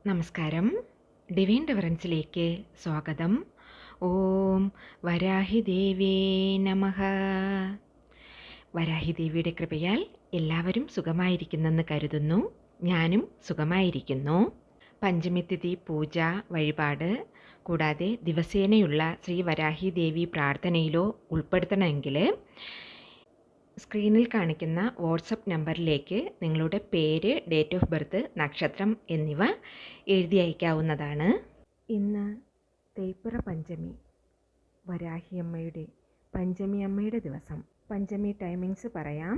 നമസ്കാരം. ഡിവൈൻ ഡിവറൻസിലേക്ക് സ്വാഗതം. ഓം വരാഹിദേവേ നമഃ. വരാഹിദേവിയുടെ കൃപയാൽ എല്ലാവരും സുഖമായിരിക്കുന്നെന്ന് കരുതുന്നു. ഞാനും സുഖമായിരിക്കുന്നു. പഞ്ചമിതിഥി പൂജ, വഴിപാട് കൂടാതെ ദിവസേനയുള്ള ശ്രീ വരാഹിദേവി പ്രാർത്ഥനയിലോ ഉൾപ്പെടുത്തണമെങ്കിൽ സ്ക്രീനിൽ കാണിക്കുന്ന വാട്സപ്പ് നമ്പറിലേക്ക് നിങ്ങളുടെ പേര്, ഡേറ്റ് ഓഫ് ബർത്ത്, നക്ഷത്രം എന്നിവ എഴുതി അയക്കാവുന്നതാണ്. ഇന്ന് തേയ്പ്പിറ പഞ്ചമി, വരാഹിയമ്മയുടെ പഞ്ചമി അമ്മയുടെ ദിവസം. പഞ്ചമി ടൈമിങ്സ് പറയാം.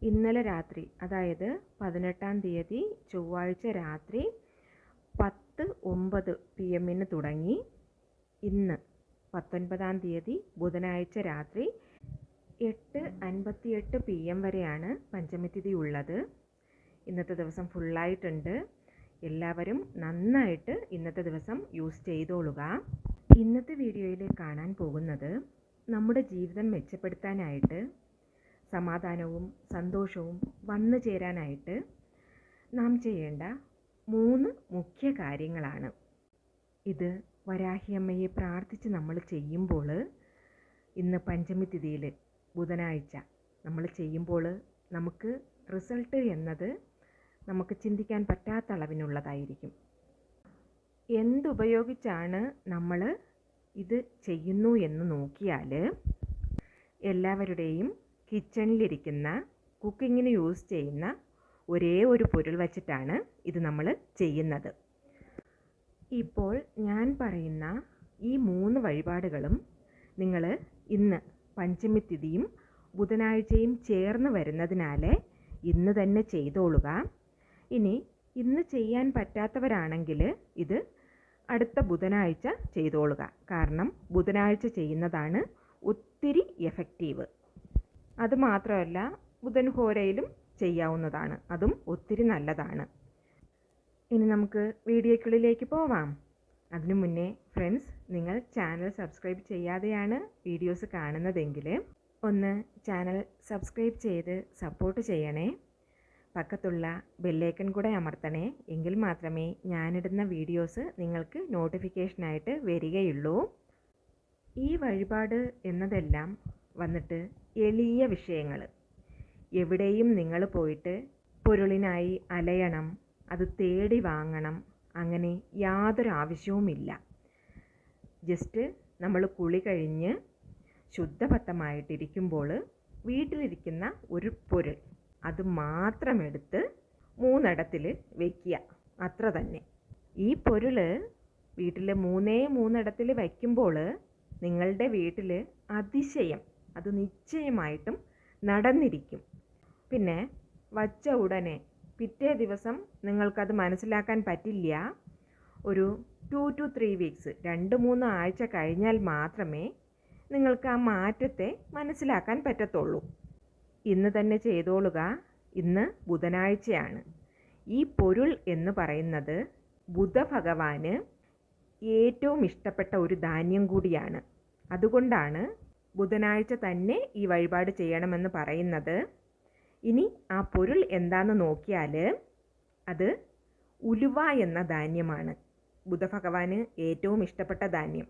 ഇന്നലെ രാത്രി, അതായത് 18-ാം തീയതി ചൊവ്വാഴ്ച രാത്രി 10:09 PM തുടങ്ങി ഇന്ന് 19-ാം തീയതി ബുധനാഴ്ച രാത്രി 8:58 PM വരെയാണ് പഞ്ചമിതിഥി ഉള്ളത്. ഇന്നത്തെ ദിവസം ഫുള്ളായിട്ടുണ്ട്. എല്ലാവരും നന്നായിട്ട് ഇന്നത്തെ ദിവസം യൂസ് ചെയ്തോളുക. ഇന്നത്തെ വീഡിയോയിൽ കാണാൻ പോകുന്നത് നമ്മുടെ ജീവിതം മെച്ചപ്പെടുത്താനായിട്ട്, സമാധാനവും സന്തോഷവും വന്നു ചേരാനായിട്ട് നാം ചെയ്യേണ്ട 3 മുഖ്യ കാര്യങ്ങളാണ്. ഇത് വരാഹിയമ്മയെ പ്രാർത്ഥിച്ച് നമ്മൾ ചെയ്യുമ്പോൾ, ഇന്ന് പഞ്ചമിതിഥിയിൽ ബുധനാഴ്ച നമ്മൾ ചെയ്യുമ്പോൾ നമുക്ക് റിസൾട്ട് എന്നത് നമുക്ക് ചിന്തിക്കാൻ പറ്റാത്ത അളവിനുള്ളതായിരിക്കും. എന്തുപയോഗിച്ചാണ് നമ്മൾ ഇത് ചെയ്യുന്നു എന്ന് നോക്കിയാൽ, എല്ലാവരുടെയും കിച്ചണിലിരിക്കുന്ന, കുക്കിങ്ങിന് യൂസ് ചെയ്യുന്ന ഒരേ ഒരു പൊരുൾ വച്ചിട്ടാണ് ഇത് നമ്മൾ ചെയ്യുന്നത്. ഇപ്പോൾ ഞാൻ പറയുന്ന ഈ 3 വഴിപാടുകളും നിങ്ങൾ ഇന്ന് പഞ്ചമിതിഥിയും ബുധനാഴ്ചയും ചേർന്ന് വരുന്നതിനാൽ ഇന്ന് തന്നെ ചെയ്തോളുക. ഇനി ഇന്ന് ചെയ്യാൻ പറ്റാത്തവരാണെങ്കിൽ ഇത് അടുത്ത ബുധനാഴ്ച ചെയ്തോളുക. കാരണം ബുധനാഴ്ച ചെയ്യുന്നതാണ് ഒത്തിരി എഫക്റ്റീവ്. അതുമാത്രമല്ല, ബുധൻ ഹോരയിലും ചെയ്യാവുന്നതാണ്, അതും ഒത്തിരി നല്ലതാണ്. ഇനി നമുക്ക് വീഡിയോയ്ക്കുള്ളിലേക്ക് പോവാം. അതിനു മുന്നേ ഫ്രണ്ട്സ്, നിങ്ങൾ ചാനൽ സബ്സ്ക്രൈബ് ചെയ്യാതെയാണ് വീഡിയോസ് കാണുന്നതെങ്കിൽ ഒന്ന് ചാനൽ സബ്സ്ക്രൈബ് ചെയ്ത് സപ്പോർട്ട് ചെയ്യണേ. പക്കത്തുള്ള ബെല്ലൈക്കൺ കൂടെ അമർത്തണേ. എങ്കിൽ മാത്രമേ ഞാനിടുന്ന വീഡിയോസ് നിങ്ങൾക്ക് നോട്ടിഫിക്കേഷനായിട്ട് വരികയുള്ളൂ. ഈ വഴിപാട് എന്നതെല്ലാം വന്നിട്ട് എളിയ വിഷയങ്ങൾ. എവിടെയും നിങ്ങൾ പോയിട്ട് പൊരുളിനായി അലയണം, അത് തേടി വാങ്ങണം, അങ്ങനെ യാതൊരു ആവശ്യവുമില്ല. ജസ്റ്റ് നമ്മൾ കുളി കഴിഞ്ഞ് ശുദ്ധഭത്തമായിട്ടിരിക്കുമ്പോൾ വീട്ടിലിരിക്കുന്ന ഒരു പൊരുൾ അത് മാത്രം എടുത്ത് 3 ഇടത്തിൽ വയ്ക്കുക, അത്ര തന്നെ. ഈ പൊരുൾ വീട്ടിൽ 3 ഇടത്തിൽ വയ്ക്കുമ്പോൾ നിങ്ങളുടെ വീട്ടിൽ അതിശയം അത് നിശ്ചയമായിട്ടും നടന്നിരിക്കും. പിന്നെ വച്ച ഉടനെ പിറ്റേ ദിവസം നിങ്ങൾക്കത് മനസ്സിലാക്കാൻ പറ്റില്ല. ഒരു 2 to 3 weeks, 2-3 ആഴ്ച കഴിഞ്ഞാൽ മാത്രമേ നിങ്ങൾക്ക് ആ മാറ്റത്തെ മനസ്സിലാക്കാൻ പറ്റത്തുള്ളൂ. ഇന്ന് തന്നെ ചെയ്തോളുക. ഇന്ന് ബുധനാഴ്ചയാണ്. ഈ പൊരുൾ എന്ന് പറയുന്നത് ബുധഭഗവാന് ഏറ്റവും ഇഷ്ടപ്പെട്ട ഒരു ധാന്യം കൂടിയാണ്. അതുകൊണ്ടാണ് ബുധനാഴ്ച തന്നെ ഈ വഴിപാട് ചെയ്യണമെന്ന് പറയുന്നത്. ഇനി ആ പൊരുൾ എന്താണെന്ന് നോക്കിയാൽ അത് ഉലുവ എന്ന ധാന്യമാണ്. ബുധഭഗവാന് ഏറ്റവും ഇഷ്ടപ്പെട്ട ധാന്യം,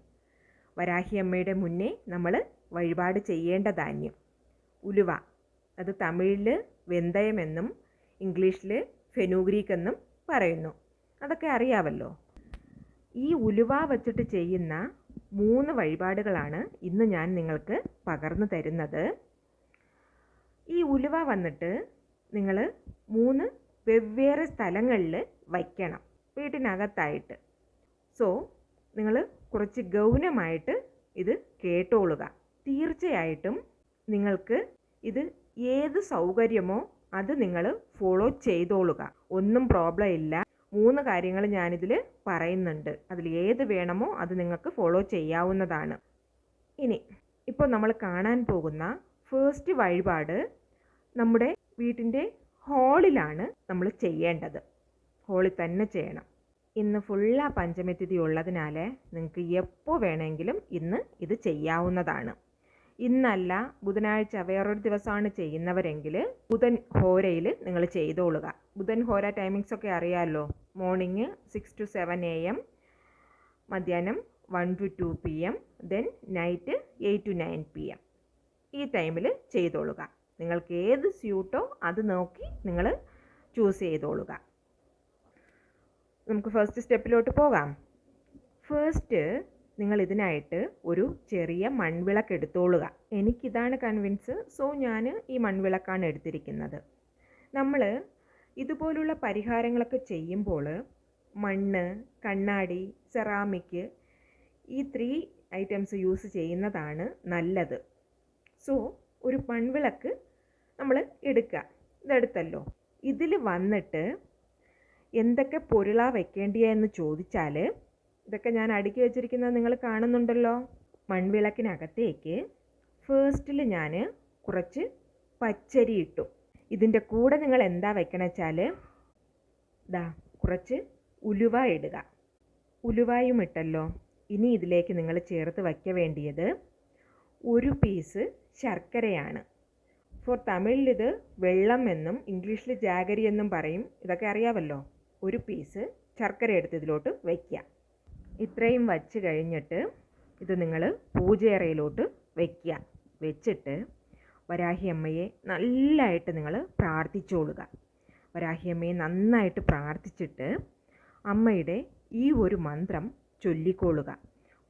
വരാഹിയമ്മയുടെ മുന്നേ നമ്മൾ വഴിപാട് ചെയ്യേണ്ട ധാന്യം ഉലുവ. അത് തമിഴിൽ വെന്തയമെന്നും ഇംഗ്ലീഷിൽ ഫെനുഗ്രീക്ക് എന്നും പറയുന്നു. അതൊക്കെ അറിയാമല്ലോ. ഈ ഉലുവ വച്ചിട്ട് ചെയ്യുന്ന 3 വഴിപാടുകളാണ് ഇന്ന് ഞാൻ നിങ്ങൾക്ക് പകർന്നു തരുന്നത്. ഈ ഉലുവ വന്നിട്ട് നിങ്ങൾ 3 വെവ്വേറെ സ്ഥലങ്ങളിൽ വയ്ക്കണം, വീട്ടിനകത്തായിട്ട്. സോ നിങ്ങൾ കുറച്ച് ഗൗനമായിട്ട് ഇത് കേട്ടോളുക. തീർച്ചയായിട്ടും നിങ്ങൾക്ക് ഇത് ഏത് സൗകര്യമോ അത് നിങ്ങൾ ഫോളോ ചെയ്തോളുക. ഒന്നും പ്രോബ്ലം ഇല്ല. 3 കാര്യങ്ങൾ ഞാനിതിൽ പറയുന്നുണ്ട്. അതിൽ ഏത് വേണമോ അത് നിങ്ങൾക്ക് ഫോളോ ചെയ്യാവുന്നതാണ്. ഇനി ഇപ്പോൾ നമ്മൾ കാണാൻ പോകുന്ന ഫസ്റ്റ് വഴിപാട് നമ്മുടെ വീട്ടിൻ്റെ ഹാളിലാണ് നമ്മൾ ചെയ്യേണ്ടത്. ഹാളിൽ തന്നെ ചെയ്യണം. ഇന്ന് ഫുള്ള പഞ്ചമിതിഥി ഉള്ളതിനാൽ നിങ്ങൾക്ക് എപ്പോൾ വേണമെങ്കിലും ഇന്ന് ഇത് ചെയ്യാവുന്നതാണ്. ഇന്നല്ല ബുധനാഴ്ച വേറൊരു ദിവസമാണ് ചെയ്യുന്നവരെങ്കിൽ ബുധൻ ഹോരയിൽ നിങ്ങൾ ചെയ്തോളുക. ബുധൻ ഹോര ടൈമിങ്സ് ഒക്കെ അറിയാമല്ലോ. Morning 6 to 7 AM, മധ്യാഹ്നം 1 to 2 PM, then night 8 to 9 PM. ഈ ടൈമിൽ ചെയ്തോളുക. നിങ്ങൾക്ക് ഏത് സ്യൂട്ടോ അത് നോക്കി നിങ്ങൾ ചൂസ് ചെയ്തോളുക. നമുക്ക് ഫസ്റ്റ് സ്റ്റെപ്പിലോട്ട് പോകാം. ഫസ്റ്റ് നിങ്ങൾ ഇതിനായിട്ട് ഒരു ചെറിയ മൺവിളക്ക് എടുത്തോളുക. എനിക്കിതാണ് കൺവിൻസ്, സോ ഞാൻ ഈ മൺവിളക്കാണ് എടുത്തിരിക്കുന്നത്. നമ്മൾ ഇതുപോലുള്ള പരിഹാരങ്ങളൊക്കെ ചെയ്യുമ്പോൾ മണ്ണ്, കണ്ണാടി, സെറാമിക് ഈ 3 ഐറ്റംസ് യൂസ് ചെയ്യുന്നതാണ് നല്ലത്. സോ ഒരു മൺവിളക്ക് നമ്മൾ എടുക്കുക. ഇതെടുത്തല്ലോ. ഇതിൽ വന്നിട്ട് എന്തൊക്കെ പൊരുളാ വെക്കേണ്ടിയെന്ന് ചോദിച്ചാൽ ഇതൊക്കെ ഞാൻ അടുക്കി വെച്ചിരിക്കുന്നത് നിങ്ങൾ കാണുന്നുണ്ടല്ലോ. മൺവിളക്കിനകത്തേക്ക് ഫേസ്റ്റിൽ ഞാൻ കുറച്ച് പച്ചരി ഇട്ടു. ഇതിൻ്റെ കൂടെ നിങ്ങൾ എന്താ വെക്കണമെന്ന് വെച്ചാൽ കുറച്ച് ഉലുവ ഇടുക. ഉലുവായും ഇട്ടല്ലോ. ഇനി ഇതിലേക്ക് നിങ്ങൾ ചേർത്ത് വയ്ക്ക വേണ്ടിയത് ഒരു പീസ് ശർക്കരയാണ്. ഫോർ തമിഴിൽ ഇത് വെള്ളം എന്നും ഇംഗ്ലീഷിൽ ജാഗരി എന്നും പറയും. ഇതൊക്കെ അറിയാമല്ലോ. ഒരു പീസ് ശർക്കര എടുത്ത് ഇതിലോട്ട് വയ്ക്കുക. ഇത്രയും വച്ച് കഴിഞ്ഞിട്ട് ഇത് നിങ്ങൾ പൂജയറയിലോട്ട് വയ്ക്കുക. വെച്ചിട്ട് വരാഹിയമ്മയെ നല്ലതായിട്ട് നിങ്ങൾ പ്രാർത്ഥിച്ചോളുക. വരാഹിയമ്മയെ നന്നായിട്ട് പ്രാർത്ഥിച്ചിട്ട് അമ്മയുടെ ഈ ഒരു മന്ത്രം ചൊല്ലിക്കോളുക.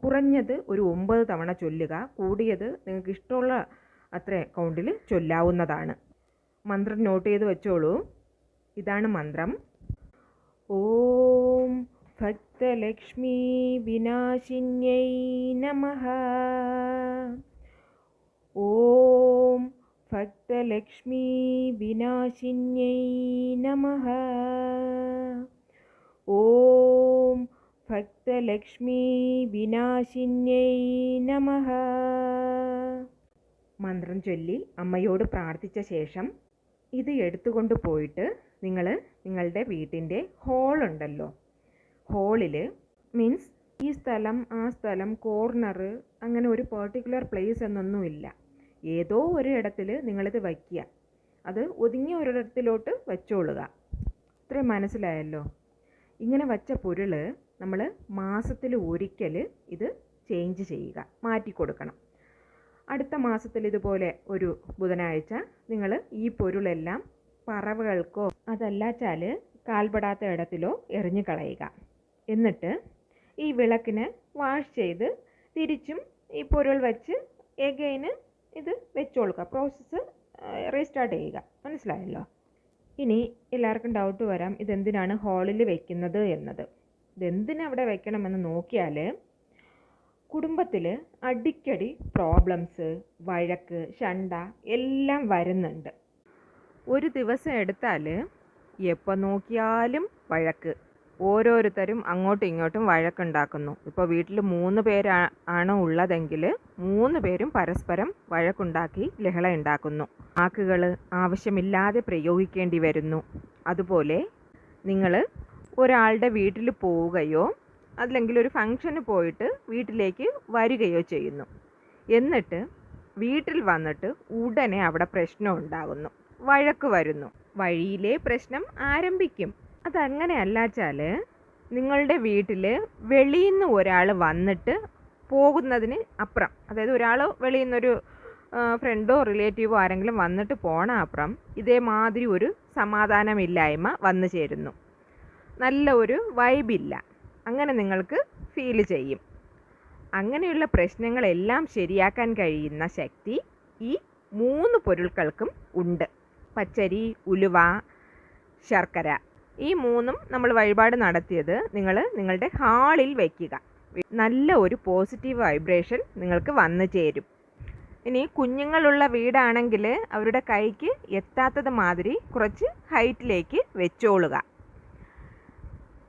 കുറഞ്ഞത് ഒരു 9 തവണ ചൊല്ലുക. കൂടിയത് നിങ്ങൾക്ക് ഇഷ്ടമുള്ള അത്ര അക്കൗണ്ടിൽ ചൊല്ലാവുന്നതാണ്. മന്ത്രം നോട്ട് ചെയ്ത് വെച്ചോളൂ. ഇതാണ് മന്ത്രം. ഓം ഭക്തലക്ഷ്മി വിനാശിന്യൈ നമഃ. ഓം ഭക്തലക്ഷ്മി വിനാശിന്യൈ നമഃ. ഓം ഭക്തലക്ഷ്മി വിനാശിന്യൈ നമഃ. മന്ത്രം ചൊല്ലി അമ്മയോട് പ്രാർത്ഥിച്ച ശേഷം ഇത് എടുത്തുകൊണ്ട് പോയിട്ട് നിങ്ങൾ നിങ്ങളുടെ വീട്ടിൻ്റെ ഹോളുണ്ടല്ലോ, ഹോളിൽ മീൻസ് ഈ സ്ഥലം ആ സ്ഥലം കോർണർ അങ്ങനെ ഒരു പെർട്ടിക്കുലർ പ്ലേസ് എന്നൊന്നുമില്ല. ഏതോ ഒരു ഇടത്തിൽ നിങ്ങളിത് വയ്ക്കുക. അത് ഒതുങ്ങിയ ഒരിടത്തിലോട്ട് വെച്ചോളുക. ഇത്രയും മനസ്സിലായല്ലോ. ഇങ്ങനെ വച്ച പൊരുൾ നമ്മൾ മാസത്തിൽ ഒരിക്കൽ ഇത് ചേഞ്ച് ചെയ്യുക, മാറ്റിക്കൊടുക്കണം. അടുത്ത മാസത്തിൽ ഇതുപോലെ ഒരു ബുധനാഴ്ച നിങ്ങൾ ഈ പൊരുളെല്ലാം പറവകൾക്കോ അതല്ലാച്ചാൽ കാൽപ്പെടാത്ത ഇടത്തിലോ എറിഞ്ഞു കളയുക. എന്നിട്ട് ഈ വിളക്കിന് വാഷ് ചെയ്ത് തിരിച്ചും ഈ പൊരുൾ വെച്ച് എഗെയിന് ഇത് വെച്ചോളുക. പ്രോസസ്സ് റീസ്റ്റാർട്ട് ചെയ്യുക. മനസ്സിലായല്ലോ. ഇനി എല്ലാവർക്കും ഡൗട്ട് വരാം, ഇതെന്തിനാണ് ഹോളിൽ വെക്കുന്നത് എന്നത്. ഇതെന്തിനവിടെ വെക്കണമെന്ന് നോക്കിയാൽ കുടുംബത്തിൽ അടിക്കടി പ്രോബ്ലംസ്, വഴക്ക്, ശണ്ട എല്ലാം വരുന്നുണ്ട്. ഒരു ദിവസം എടുത്താൽ എപ്പോൾ നോക്കിയാലും വഴക്ക്. ഓരോരുത്തരും അങ്ങോട്ടും ഇങ്ങോട്ടും വഴക്കുണ്ടാക്കുന്നു. ഇപ്പോൾ വീട്ടിൽ 3 പേരാണ് ഉള്ളതെങ്കിൽ 3 പേരും പരസ്പരം വഴക്കുണ്ടാക്കി ലഹള ഉണ്ടാക്കുന്നു. വാക്കുകൾ ആവശ്യമില്ലാതെ പ്രയോഗിക്കേണ്ടി വരുന്നു. അതുപോലെ നിങ്ങൾ ഒരാളുടെ വീട്ടിൽ പോവുകയോ അല്ലെങ്കിൽ ഒരു ഫംഗ്ഷന് പോയിട്ട് വീട്ടിലേക്ക് വരികയോ ചെയ്യുന്നു. എന്നിട്ട് വീട്ടിൽ വന്നിട്ട് ഉടനെ അവിടെ പ്രശ്നം ഉണ്ടാകുന്നു, വഴക്ക് വരുന്നു. വഴിയിലെ പ്രശ്നം ആരംഭിക്കും. അതങ്ങനെ അല്ലാച്ചാൽ നിങ്ങളുടെ വീട്ടിൽ വെളിയിൽ നിന്ന് ഒരാൾ വന്നിട്ട് പോകുന്നതിന് അപ്പുറം, അതായത് ഒരാൾ വെളിയിൽ നിന്നൊരു ഫ്രണ്ടോ റിലേറ്റീവോ ആരെങ്കിലും വന്നിട്ട് പോണ അപ്പുറം ഇതേമാതിരി ഒരു സമാധാനമില്ലായ്മ വന്നു ചേരുന്നു. നല്ല ഒരു വൈബില്ല. അങ്ങനെ നിങ്ങൾക്ക് ഫീൽ ചെയ്യും. അങ്ങനെയുള്ള പ്രശ്നങ്ങളെല്ലാം ശരിയാക്കാൻ കഴിയുന്ന ശക്തി ഈ 3 പൊരുൾകൾക്കും ഉണ്ട്. പച്ചരി, ഉലുവ, ശർക്കര. ഈ 3ഉം നമ്മൾ വഴിപാട് നടത്തിയത് നിങ്ങൾ നിങ്ങളുടെ ഹാളിൽ വയ്ക്കുക. നല്ല ഒരു പോസിറ്റീവ് വൈബ്രേഷൻ നിങ്ങൾക്ക് വന്നു ചേരും. ഇനി കുഞ്ഞുങ്ങളുള്ള വീടാണെങ്കിൽ അവരുടെ കൈക്ക് എത്താത്തത് മാതിരി കുറച്ച് ഹൈറ്റിലേക്ക് വെച്ചോളുക.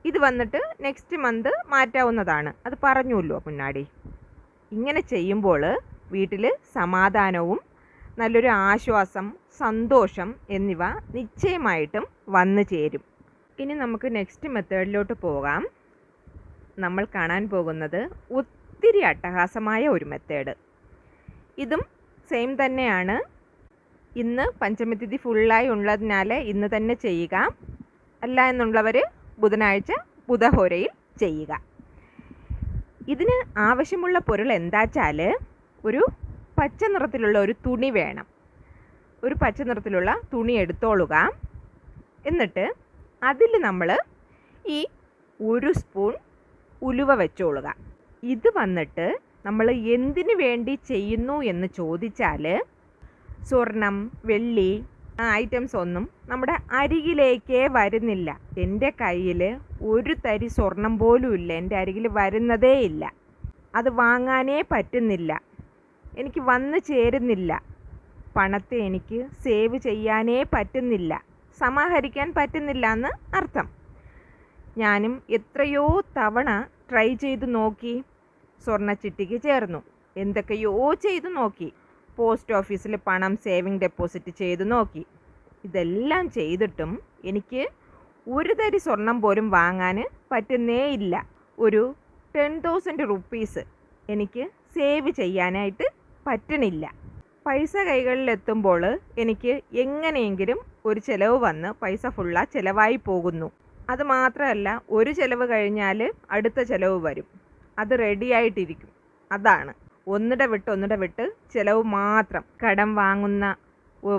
ഇത് വന്നിട്ട് നെക്സ്റ്റ് മന്ത് മാറ്റാവുന്നതാണ്. അത് പറഞ്ഞുല്ലോ മുന്നാടി. ഇങ്ങനെ ചെയ്യുമ്പോൾ വീട്ടിൽ സമാധാനവും നല്ലൊരു ആശ്വാസം, സന്തോഷം എന്നിവ നിശ്ചയമായിട്ടും വന്നു ചേരും. ഇനി നമുക്ക് നെക്സ്റ്റ് മെത്തേഡിലോട്ട് പോകാം. നമ്മൾ കാണാൻ പോകുന്നത് ഒത്തിരി അട്ടഹാസമായ ഒരു മെത്തേഡ്. ഇതും സെയിം തന്നെയാണ്. ഇന്ന് പഞ്ചമിതിഥി ഫുള്ളായി ഉള്ളതിനാൽ ഇന്ന് തന്നെ ചെയ്യുക. അല്ല എന്നുള്ളവർ ബുധനാഴ്ച ബുധഹോരയിൽ ചെയ്യുക. ഇതിന് ആവശ്യമുള്ള പൊരുൾ എന്താ വെച്ചാൽ ഒരു പച്ച നിറത്തിലുള്ള ഒരു തുണി വേണം. ഒരു പച്ച നിറത്തിലുള്ള തുണി എടുത്തോളുക. എന്നിട്ട് അതിൽ നമ്മൾ ഈ 1 സ്പൂൺ ഉലുവ വെച്ചോളുക. ഇത് വന്നിട്ട് നമ്മൾ എന്തിനു വേണ്ടി ചെയ്യുന്നു എന്ന് ചോദിച്ചാൽ സ്വർണം, വെള്ളി ഐറ്റംസ് ഒന്നും നമ്മുടെ അരികിലേക്കേ വരുന്നില്ല. എൻ്റെ കയ്യിൽ ഒരു തരി സ്വർണം പോലും ഇല്ല, എൻ്റെ അരികിൽ വരുന്നതേ ഇല്ല. അത് വാങ്ങാനേ പറ്റുന്നില്ല, എനിക്ക് വന്നു ചേരുന്നില്ല. പണത്തെ എനിക്ക് സേവ് ചെയ്യാനേ പറ്റുന്നില്ല, സമാഹരിക്കാൻ പറ്റുന്നില്ല എന്ന് അർത്ഥം. ഞാനും എത്രയോ തവണ ട്രൈ ചെയ്ത് നോക്കി. സ്വർണ്ണച്ചിട്ടിക്ക് ചേർന്നു, എന്തൊക്കെയോ ചെയ്തു നോക്കി. പോസ്റ്റ് ഓഫീസിൽ പണം സേവിങ് ഡെപ്പോസിറ്റ് ചെയ്ത് നോക്കി. ഇതെല്ലാം ചെയ്തിട്ടും എനിക്ക് ഒരു തരി സ്വർണം പോലും വാങ്ങാൻ പറ്റുന്നേ ഇല്ല. ഒരു 10,000 റുപ്പീസ് എനിക്ക് സേവ് ചെയ്യാനായിട്ട് പറ്റണില്ല. പൈസ കൈകളിലെത്തുമ്പോൾ എനിക്ക് എങ്ങനെയെങ്കിലും ഒരു ചിലവ് വന്ന് പൈസ ഫുള്ളാ ചിലവായി പോകുന്നു. അത് മാത്രമല്ല, ഒരു ചിലവ് കഴിഞ്ഞാൽ അടുത്ത ചിലവ് വരും, അത് റെഡിയായിട്ടിരിക്കും. അതാണ് ഒന്നിട വിട്ട് ചിലവ് മാത്രം. കടം വാങ്ങുന്ന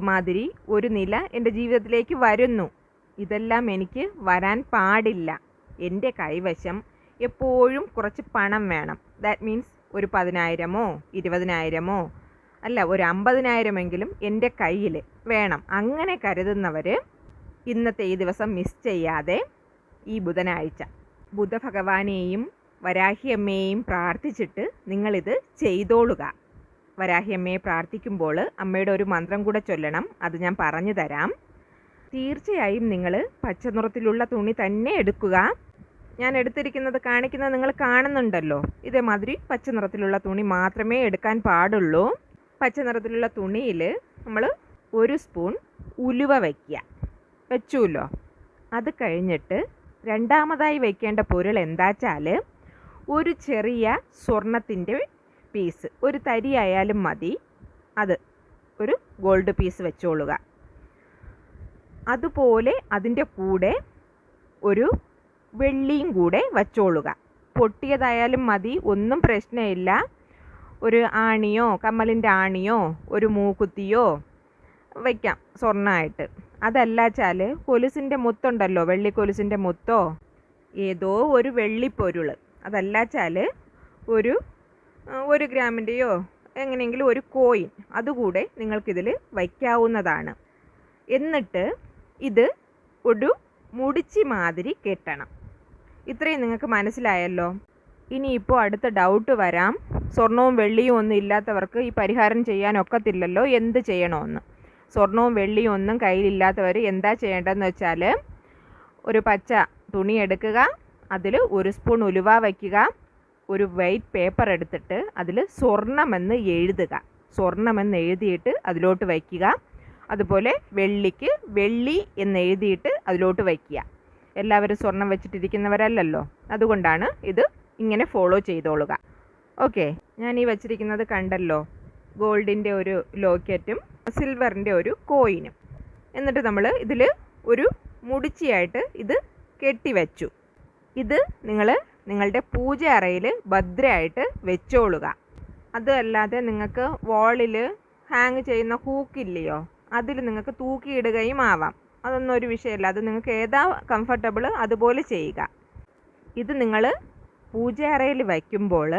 മാതിരി ഒരു നില എൻ്റെ ജീവിതത്തിലേക്ക് വരുന്നു. ഇതെല്ലാം എനിക്ക് വരാൻ പാടില്ല. എൻ്റെ കൈവശം എപ്പോഴും കുറച്ച് പണം വേണം. ദാറ്റ് മീൻസ് ഒരു 10,000-ഓ 20,000-ഓ അല്ല, ഒരു 50,000-എങ്കിലും എൻ്റെ കയ്യിൽ വേണം. അങ്ങനെ കരുതുന്നവർ ഇന്നത്തെ ഈ ദിവസം മിസ് ചെയ്യാതെ ഈ ബുധനാഴ്ച ബുധഭഗവാനെയും വരാഹിയമ്മയെയും പ്രാർത്ഥിച്ചിട്ട് നിങ്ങളിത് ചെയ്തോളുക. വരാഹിയമ്മയെ പ്രാർത്ഥിക്കുമ്പോൾ അമ്മയുടെ ഒരു മന്ത്രം കൂടെ ചൊല്ലണം, അത് ഞാൻ പറഞ്ഞു തരാം. തീർച്ചയായും നിങ്ങൾ പച്ചനിറത്തിലുള്ള തുണി തന്നെ എടുക്കുക. ഞാൻ എടുത്തിരിക്കുന്നത് കാണിക്കുന്നത് നിങ്ങൾ കാണുന്നുണ്ടല്ലോ. ഇതേമാതിരി പച്ചനിറത്തിലുള്ള തുണി മാത്രമേ എടുക്കാൻ പാടുള്ളൂ. പച്ചനിറത്തിലുള്ള തുണിയിൽ നമ്മൾ 1 സ്പൂൺ ഉലുവ വെച്ചുല്ലോ. അത് കഴിഞ്ഞിട്ട് രണ്ടാമതായി വയ്ക്കേണ്ട പൊരുൾ എന്താ വെച്ചാൽ ഒരു ചെറിയ സ്വർണത്തിൻ്റെ പീസ്, ഒരു തരി ആയാലും മതി, അത് ഒരു ഗോൾഡ് പീസ് വെച്ചോളുക. അതുപോലെ അതിൻ്റെ കൂടെ ഒരു വെള്ളിയും കൂടെ വച്ചോളുക. പൊട്ടിയതായാലും മതി, ഒന്നും പ്രശ്നമില്ല. ഒരു ആണിയോ കമ്മലിൻ്റെ ആണിയോ ഒരു മൂക്കുത്തിയോ വയ്ക്കാം സ്വർണ്ണമായിട്ട്. അതല്ല വെച്ചാൽ കൊലുസിൻ്റെ മുത്തുണ്ടല്ലോ, വെള്ളി കൊലുസിൻ്റെ മുത്തോ ഏതോ ഒരു വെള്ളിപ്പൊരുൾ, അതല്ല വെച്ചാൽ ഒരു 1 ഗ്രാമിൻ്റെയോ എങ്ങനെയെങ്കിലും ഒരു കോയിൻ അതുകൂടെ നിങ്ങൾക്കിതിൽ വയ്ക്കാവുന്നതാണ്. എന്നിട്ട് ഇത് ഒരു മുടിച്ചി മാതിരി കെട്ടണം. ഇത്രയും നിങ്ങൾക്ക് മനസ്സിലായല്ലോ. ഇനിയിപ്പോൾ അടുത്ത ഡൗട്ട് വരാം, സ്വർണവും വെള്ളിയും ഒന്നും ഇല്ലാത്തവർക്ക് ഈ പരിഹാരം ചെയ്യാൻ ഒക്കത്തില്ലല്ലോ, എന്ത് ചെയ്യണമെന്ന്. സ്വർണവും വെള്ളിയും ഒന്നും കയ്യിലില്ലാത്തവർ എന്താ ചെയ്യേണ്ടതെന്ന് വെച്ചാൽ ഒരു പച്ച തുണി എടുക്കുക, അതിൽ 1 സ്പൂൺ ഉലുവ വയ്ക്കുക, ഒരു വൈറ്റ് പേപ്പർ എടുത്തിട്ട് അതിൽ സ്വർണമെന്ന് എഴുതുക. സ്വർണമെന്ന് എഴുതിയിട്ട് അതിലോട്ട് വയ്ക്കുക. അതുപോലെ വെള്ളിക്ക് വെള്ളി എന്ന് എഴുതിയിട്ട് അതിലോട്ട് വയ്ക്കുക. എല്ലാവരും സ്വർണം വെച്ചിട്ടിരിക്കുന്നവരല്ലല്ലോ, അതുകൊണ്ടാണ് ഇത് ഇങ്ങനെ ഫോളോ ചെയ്തോളുക. ഓക്കെ, ഞാൻ ഈ വച്ചിരിക്കുന്നത് കണ്ടല്ലോ, ഗോൾഡിൻ്റെ ഒരു ലോക്കറ്റും സിൽവറിൻ്റെ ഒരു കോയിനും. എന്നിട്ട് നമ്മൾ ഇതിൽ ഒരു മുടിച്ചിയായിട്ട് ഇത് കെട്ടിവെച്ചു. ഇത് നിങ്ങൾ നിങ്ങളുടെ പൂജ അറയിൽ ഭദ്രമായിട്ട് വെച്ചോളുക. അതല്ലാതെ നിങ്ങൾക്ക് വാളിൽ ഹാങ് ചെയ്യുന്ന ഹൂക്കില്ലയോ, അതിൽ നിങ്ങൾക്ക് തൂക്കിയിടുകയും ആവാം. അതൊന്നും ഒരു വിഷയമല്ല, അത് നിങ്ങൾക്ക് ഏതാ കംഫർട്ടബിൾ അതുപോലെ ചെയ്യുക. ഇത് നിങ്ങൾ പൂജ അറയിൽ വയ്ക്കുമ്പോൾ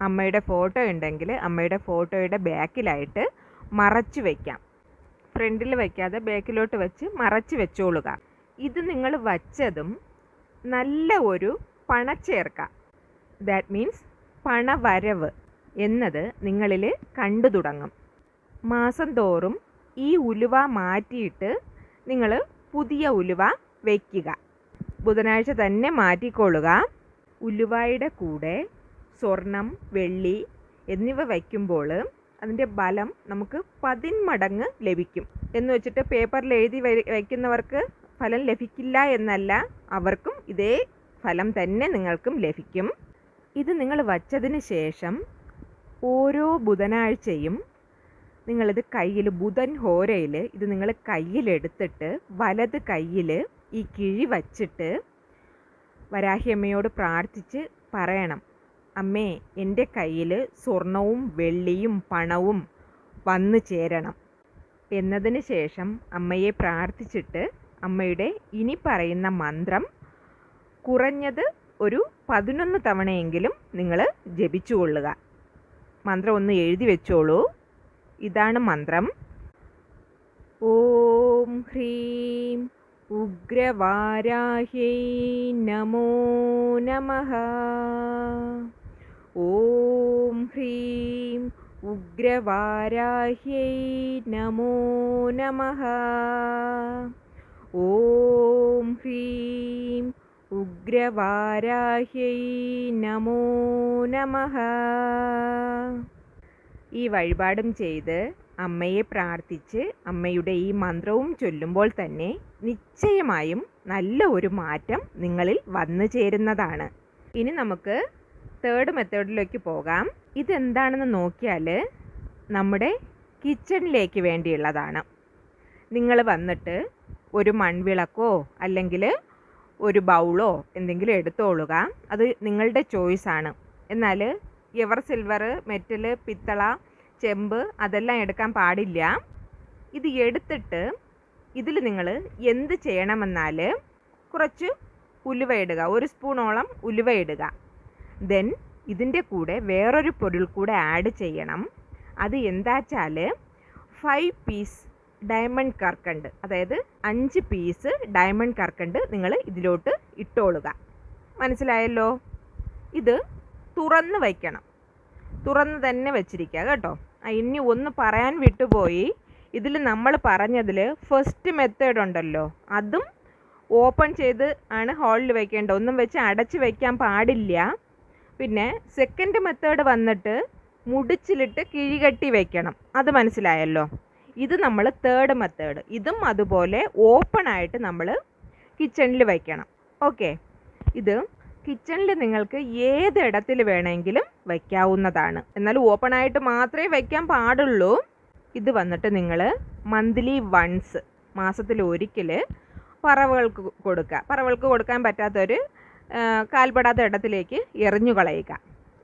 അമ്മയുടെ ഫോട്ടോ ഉണ്ടെങ്കിൽ അമ്മയുടെ ഫോട്ടോയുടെ ബാക്കിലായിട്ട് മറച്ചു വയ്ക്കാം. ഫ്രണ്ടിൽ വയ്ക്കാതെ ബാക്കിലോട്ട് വെച്ച് മറച്ച് വെച്ചോളുക. ഇത് നിങ്ങൾ വച്ചതും നല്ല ഒരു പണച്ചേർക്ക, ദാറ്റ് മീൻസ് പണവരവ് എന്നത് നിങ്ങളിൽ കണ്ടു തുടങ്ങും. മാസം തോറും ഈ ഉലുവ മാറ്റിയിട്ട് നിങ്ങൾ പുതിയ ഉലുവ വയ്ക്കുക. ബുധനാഴ്ച തന്നെ മാറ്റിക്കൊള്ളുക. ഉലുവയുടെ കൂടെ സ്വർണം, വെള്ളി എന്നിവ വയ്ക്കുമ്പോൾ അതിൻ്റെ ബലം നമുക്ക് 10 മടങ്ങ് ലഭിക്കും. എന്ന് വെച്ചിട്ട് പേപ്പറിൽ എഴുതി വയ്ക്കുന്നവർക്ക് ഫലം ലഭിക്കില്ല എന്നല്ല, അവർക്കും ഇതേ ഫലം തന്നെ നിങ്ങൾക്കും ലഭിക്കും. ഇത് നിങ്ങൾ വച്ചതിന് ശേഷം ഓരോ ബുധനാഴ്ചയും നിങ്ങളിത് കയ്യിൽ ബുധൻ ഹോരയിൽ ഇത് നിങ്ങൾ കയ്യിലെടുത്തിട്ട് വലത് കയ്യിൽ ഈ കിഴി വച്ചിട്ട് വരാഹിയമ്മയോട് പ്രാർത്ഥിച്ച് പറയണം, അമ്മേ എൻ്റെ കയ്യിൽ സ്വർണവും വെള്ളിയും പണവും വന്നു ചേരണം എന്നതിന് ശേഷം അമ്മയെ പ്രാർത്ഥിച്ചിട്ട് അമ്മയുടെ ഇനി പറയുന്ന മന്ത്രം കുറഞ്ഞത് ഒരു 11 തവണയെങ്കിലും നിങ്ങൾ ജപിച്ചുകൊള്ളുക. മന്ത്രം ഒന്ന് എഴുതി വെച്ചോളൂ. ഇതാണ് മന്ത്രം. ഓം ഹ്രീം ഉഗ്രവാരാഹ്യൈ നമോ നമഃ. ഓം ഹ്രീം ഉഗ്രവാരാഹ്യൈ നമോ നമഃ. ഓം ഹ്രീം ഉഗ്രവാരാഹ്യൈ നമോ നമഃ. ഈ വഴിപാടും ചെയ്ത് അമ്മയെ പ്രാർത്ഥിച്ച് അമ്മയുടെ ഈ മന്ത്രവും ചൊല്ലുമ്പോൾ തന്നെ നിശ്ചയമായും നല്ല ഒരു മാറ്റം നിങ്ങളിൽ വന്നു ചേരുന്നതാണ്. ഇനി നമുക്ക് തേർഡ് മെത്തേഡിലേക്ക് പോകാം. ഇതെന്താണെന്ന് നോക്കിയാൽ നമ്മുടെ കിച്ചണിലേക്ക് വേണ്ടിയുള്ളതാണ്. നിങ്ങൾ വന്നിട്ട് ഒരു മൺവിളക്കോ അല്ലെങ്കിൽ ഒരു ബൗളോ എന്തെങ്കിലും എടുത്തോളുക. അത് നിങ്ങളുടെ ചോയ്സാണ്. എന്നാൽ എവർ സിൽവർ, മെറ്റൽ, പിത്തള, ചെമ്പ് അതെല്ലാം എടുക്കാൻ പാടില്ല. ഇത് എടുത്തിട്ട് ഇതിൽ നിങ്ങൾ എന്ത് ചെയ്യണമെന്നാൽ കുറച്ച് ഉലുവ ഇടുക, 1 സ്പൂണോളം ഉലുവ ഇടുക. ദെൻ ഇതിൻ്റെ കൂടെ വേറൊരു പൊരുൾ കൂടെ ആഡ് ചെയ്യണം. അത് എന്താച്ചാൽ 5 പീസ് ഡയമണ്ട് കർക്കണ്ട്, അതായത് 5 പീസ് ഡയമണ്ട് കർക്കണ്ട് നിങ്ങൾ ഇതിലോട്ട് ഇട്ടോളുക. മനസ്സിലായല്ലോ? ഇത് തുറന്ന് വയ്ക്കണം, തുറന്ന് തന്നെ വെച്ചിരിക്കുക കേട്ടോ. ഇനി ഒന്ന് പറയാൻ വിട്ടുപോയി. ഇതിൽ നമ്മൾ പറഞ്ഞതിൽ ഫസ്റ്റ് മെത്തേഡ് ഉണ്ടല്ലോ, അതും ഓപ്പൺ ചെയ്ത് ആണ് ഹോളിൽ വെക്കേണ്ടത്, ഒന്നും വെച്ച് അടച്ച് വയ്ക്കാൻ പാടില്ല. പിന്നെ സെക്കൻഡ് മെത്തേഡ് വന്നിട്ട് മുടിച്ചിലിട്ട് കിഴികെട്ടി വയ്ക്കണം. അത് മനസ്സിലായല്ലോ? ഇത് നമ്മൾ തേർഡ് മെത്തേഡ്. ഇതും അതുപോലെ ഓപ്പൺ ആയിട്ട് നമ്മൾ കിച്ചണിൽ വയ്ക്കണം. ഓക്കെ, ഇത് കിച്ചണിൽ നിങ്ങൾക്ക് ഏതിടത്തിൽ വേണമെങ്കിലും വയ്ക്കാവുന്നതാണ്. എന്നാൽ ഓപ്പൺ ആയിട്ട് മാത്രമേ വയ്ക്കാൻ പാടുള്ളൂ. ഇത് വന്നിട്ട് നിങ്ങൾ മന്ത്ലി വൺസ്, മാസത്തിൽ ഒരിക്കൽ പറവകൾക്ക് കൊടുക്കുക. പറവകൾക്ക് കൊടുക്കാൻ പറ്റാത്തവർ കാൽപ്പെടാത്ത ഇടത്തിലേക്ക് എറിഞ്ഞു കളയുക.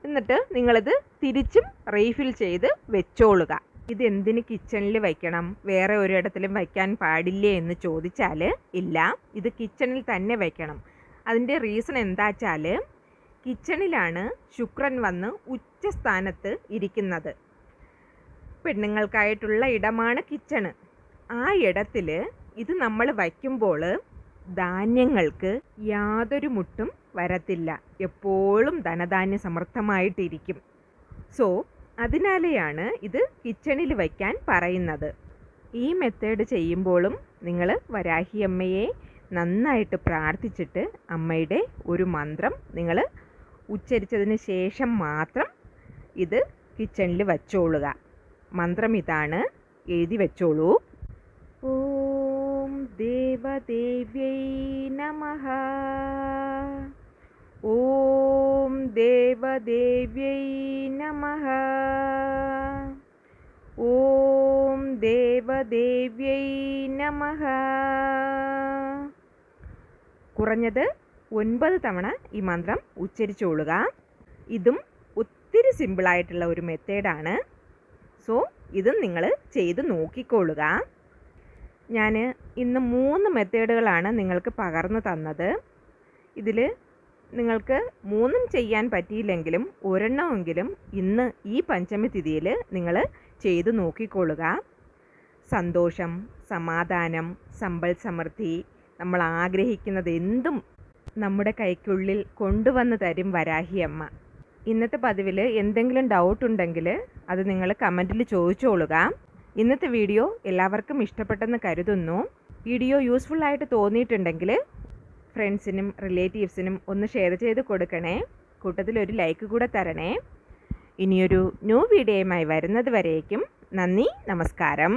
എന്നിട്ട് നിങ്ങളിത് തിരിച്ചും റീഫിൽ ചെയ്ത് വെച്ചോളുക. ഇതെന്തിന് കിച്ചണിൽ വയ്ക്കണം, വേറെ ഒരിടത്തിലും വയ്ക്കാൻ പാടില്ലേ എന്ന് ചോദിച്ചാൽ ഇല്ല, ഇത് കിച്ചണിൽ തന്നെ വയ്ക്കണം. അതിൻ്റെ റീസൺ എന്താ വെച്ചാൽ കിച്ചണിലാണ് ശുക്രൻ വന്ന് ഉച്ചസ്ഥാനത്ത് ഇരിക്കുന്നത്. പെണ്ണുങ്ങൾക്കായിട്ടുള്ള ഇടമാണ് കിച്ചണ്. ആ ഇടത്തിൽ ഇത് നമ്മൾ വയ്ക്കുമ്പോൾ ധാന്യങ്ങൾക്ക് യാതൊരു മുട്ടും വരത്തില്ല, എപ്പോഴും ധനധാന്യ സമൃദ്ധമായിട്ടിരിക്കും. സോ അതിനാലെയാണ് ഇത് കിച്ചണിൽ വയ്ക്കാൻ പറയുന്നത്. ഈ മെത്തേഡ് ചെയ്യുമ്പോഴും നിങ്ങൾ വരാഹിയമ്മയെ നന്നായിട്ട് പ്രാർത്ഥിച്ചിട്ട് അമ്മയുടെ ഒരു മന്ത്രം നിങ്ങൾ ഉച്ചരിച്ചതിന് ശേഷം മാത്രം ഇത് കിച്ചണിൽ വച്ചോളുക. മന്ത്രം ഇതാണ്, എഴുതി വെച്ചോളൂ. ഓം ദേവദേവ്യൈ നമഃ. ഓം ദേവദേവ്യൈ നമഃ. ഓം ദേവദേവ്യൈ നമഃ. കുറഞ്ഞത് 9 തവണ ഈ മന്ത്രം ഉച്ചരിച്ചോളുക. ഇതും ഒത്തിരി സിമ്പിളായിട്ടുള്ള ഒരു മെത്തേഡാണ്. സോ ഇതും നിങ്ങൾ ചെയ്ത് നോക്കിക്കോളുക. ഞാൻ ഇന്ന് 3 മെത്തേഡുകളാണ് നിങ്ങൾക്ക് പകർന്നു തന്നത്. ഇതിൽ നിങ്ങൾക്ക് 3ഉം ചെയ്യാൻ പറ്റിയില്ലെങ്കിലും ഒരെണ്ണമെങ്കിലും ഇന്ന് ഈ പഞ്ചമി തിഥിയിൽ നിങ്ങൾ ചെയ്ത് നോക്കിക്കൊള്ളുക. സന്തോഷം, സമാധാനം, സമ്പൽ സമൃദ്ധി, നമ്മൾ ആഗ്രഹിക്കുന്നത് എന്തും നമ്മുടെ കൈക്കുള്ളിൽ കൊണ്ടുവന്ന് തരും വരാഹിയമ്മ. ഇന്നത്തെ പതിവിൽ എന്തെങ്കിലും ഡൗട്ട് ഉണ്ടെങ്കിൽ അത് നിങ്ങൾ കമൻറ്റിൽ ചോദിച്ചോളുക. ഇന്നത്തെ വീഡിയോ എല്ലാവർക്കും ഇഷ്ടപ്പെട്ടെന്ന് കരുതുന്നു. വീഡിയോ യൂസ്ഫുള്ളായിട്ട് തോന്നിയിട്ടുണ്ടെങ്കിൽ ഫ്രണ്ട്സിനും റിലേറ്റീവ്സിനും ഒന്ന് ഷെയർ ചെയ്ത് കൊടുക്കണേ. കൂട്ടത്തിൽ ഒരു ലൈക്ക് കൂടെ തരണേ. ഇനിയൊരു ന്യൂ വീഡിയോയുമായി വരുന്നത് വരേക്കും നന്ദി, നമസ്കാരം.